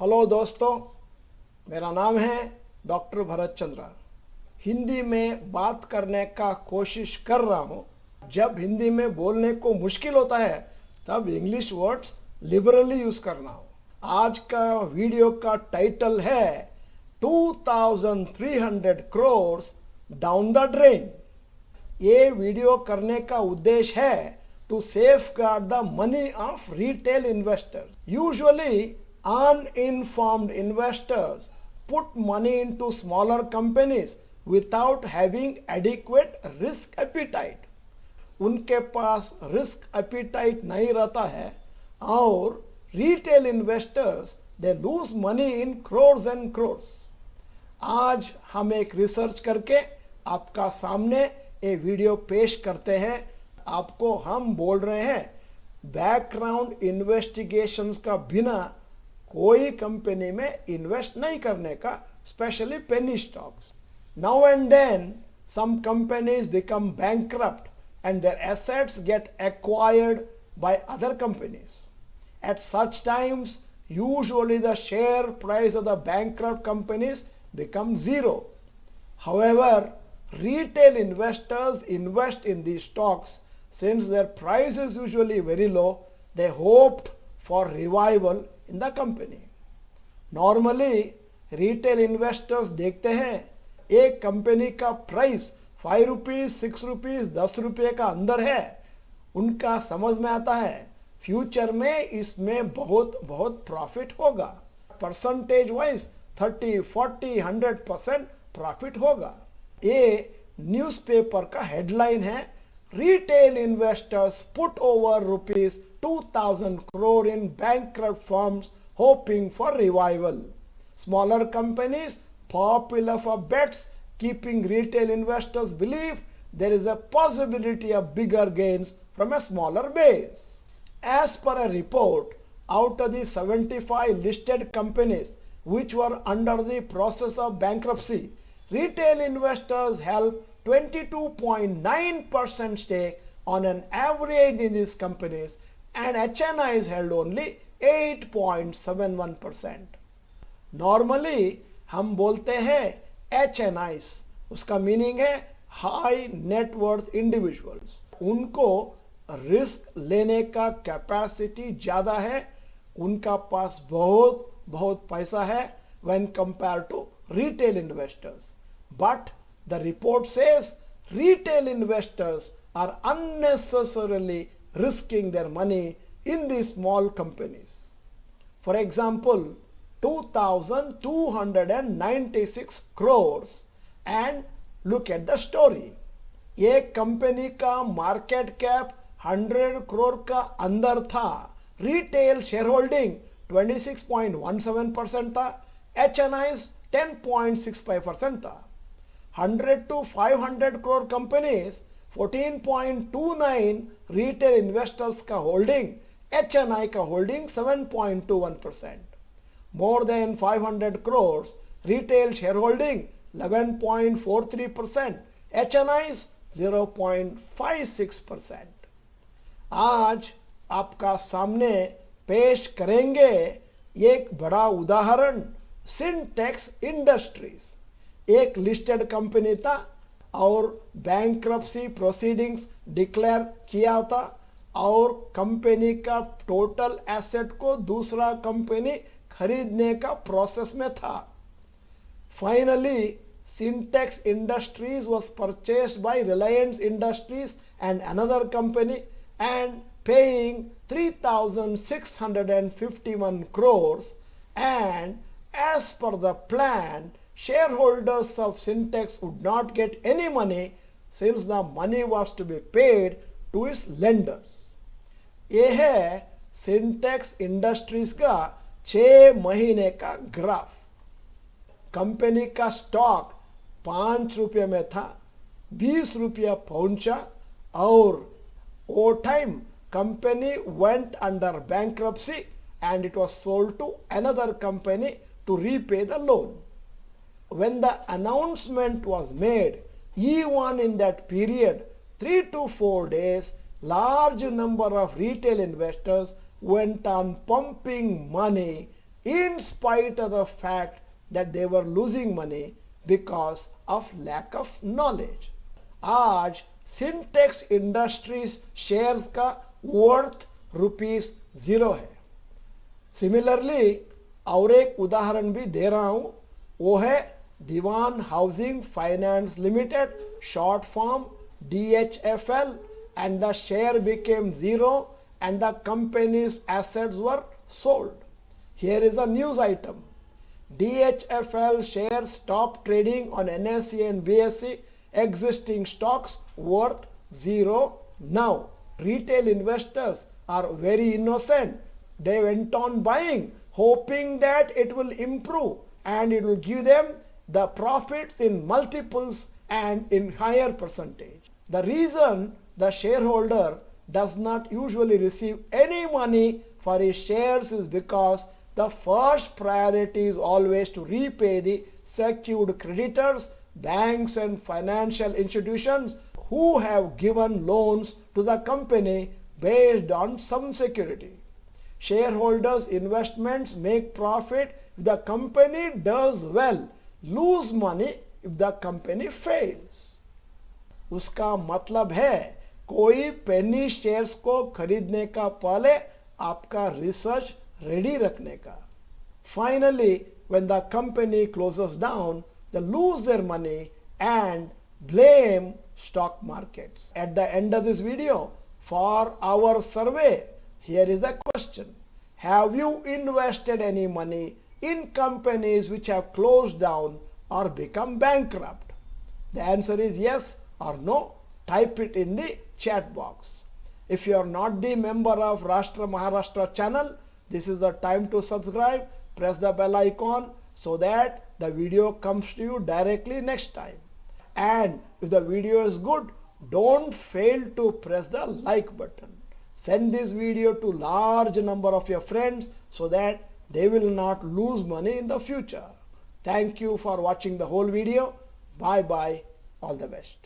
Hello दोस्तों, मेरा नाम है डॉक्टर भरत चंद्रा। हिंदी में बात करने का कोशिश कर रहा हूँ। जब हिंदी में बोलने को मुश्किल होता है तब इंग्लिश वर्ड्स लिबरली यूज़ करना हो। आज का वीडियो का टाइटल है 2300 crores डाउन द ड्रेन। ये वीडियो करने का उद्देश्य है to safeguard the money of retail investors. Usually, uninformed investors put money into smaller companies without having adequate risk appetite. उनके पास रिस्क एपिटाइट नहीं रहता है और retail investors they lose money in crores and crores. आज हम एक रिसर्च करके आपका सामने ये वीडियो पेश करते हैं। आपको हम बोल रहे हैं बैकग्राउंड इन्वेस्टिगेशंस का बिना कोई कंपनी में इन्वेस्ट नहीं करने का, specially penny stocks. Now and then some companies become bankrupt and their assets get acquired by other companies. At such times, usually the share price of the bankrupt companies becomes zero. However, retail investors invest in these stocks since their price is usually very low. They hoped for revival in the company. Normally, retail investors देखते हैं एक company का price 5 rupees 6 rupees 10 रुपये का अंदर है, उनका समझ में आता है फ्यूचर में इसमें बहुत बहुत प्रॉफिट होगा। परसेंटेज वाइज 30, 40, 100% प्रॉफिट होगा। ये न्यूज़पेपर का हेडलाइन है, retail investors put over rupees 2000 crore in bankrupt firms hoping for revival. Smaller companies popular for bets, keeping retail investors believe there is a possibility of bigger gains from a smaller base. As per a report, out of the 75 listed companies which were under the process of bankruptcy, retail investors held 22.9% stake on an average in these companies, and HNIs held only 8.71%. Normally, हम बोलते हैं HNIs, उसका meaning है high net worth individuals. उनको risk लेने का capacity ज़्यादा है, उनका पास बहुत बहुत पैसा है when compare to retail investors. But the report says retail investors are unnecessarily risking their money in the small companies. For example 2296 crores and look at the story. एक कंपनी का मार्केट कैप 100 करोड़ का अंदर था, retail share holding 26.17% था, HNIs 10.65% था। 100 to 500 crore companies 14.29 retail investors का holding, HNI का holding 7.21%। More than 500 crores, retail shareholding 11.43%, HNIs 0.56%. आज आपका सामने पेश करेंगे एक बड़ा उदाहरण, सिंटेक्स इंडस्ट्रीज। एक लिस्टेड कंपनी था और बैंक्रप्सी प्रोसीडिंग्स डिक्लेयर किया था और कंपनी का टोटल एसेट को दूसरा कंपनी खरीदने का प्रोसेस में था। Finally Sintex Industries was purchased by Reliance Industries and another company and paying 3651 crores, and as per the plan shareholders of Syntex would not get any money since the money was to be paid to its lenders. ये है syntax industries का 6 महीने का graph. Company का stock 5 रुपये में था, 20 रुपया पहुंचा और वो time company went under bankruptcy and it was sold to another company to repay the loan. When the announcement was made, even in that period, 3 to 4 days, large number of retail investors went on pumping money in spite of the fact that they were losing money because of lack of knowledge. आज syntax industries shares का worth ₹0 है. Similarly और एक उदाहरण भी दे रहा हूं, वो है Dewan housing finance limited, short form DHFL, and the share became 0 and the company's assets were sold. Here is a news item. DHFL shares stopped trading on NSE and BSE, existing stocks worth 0 now. Retail investors are very innocent. They went on buying, hoping that it will improve and it will give them the profits in multiples and in higher percentage. The reason the shareholder does not usually receive any money for his shares is because the first priority is always to repay the secured creditors, banks and financial institutions who have given loans to the company based on some security. Shareholders' investments make profit if the company does well, lose money if the company fails. उसका मतलब है कोई पेनी shares को खरीदने का पहले आपका research ready रखने का. Finally, when the company closes down, they lose their money and blame stock markets. At the end of this video, for our survey, here is a question. Have you invested any money in companies which have closed down or become bankrupt? The answer is yes or no. Type it in the chat box. If you are not the member of Rashtra Maharashtra channel, this is the time to subscribe. Press the bell icon so that the video comes to you directly next time. And if the video is good, don't fail to press the like button. Send this video to large number of your friends so that they will not lose money in the future. Thank you for watching the whole video. Bye bye. All the best.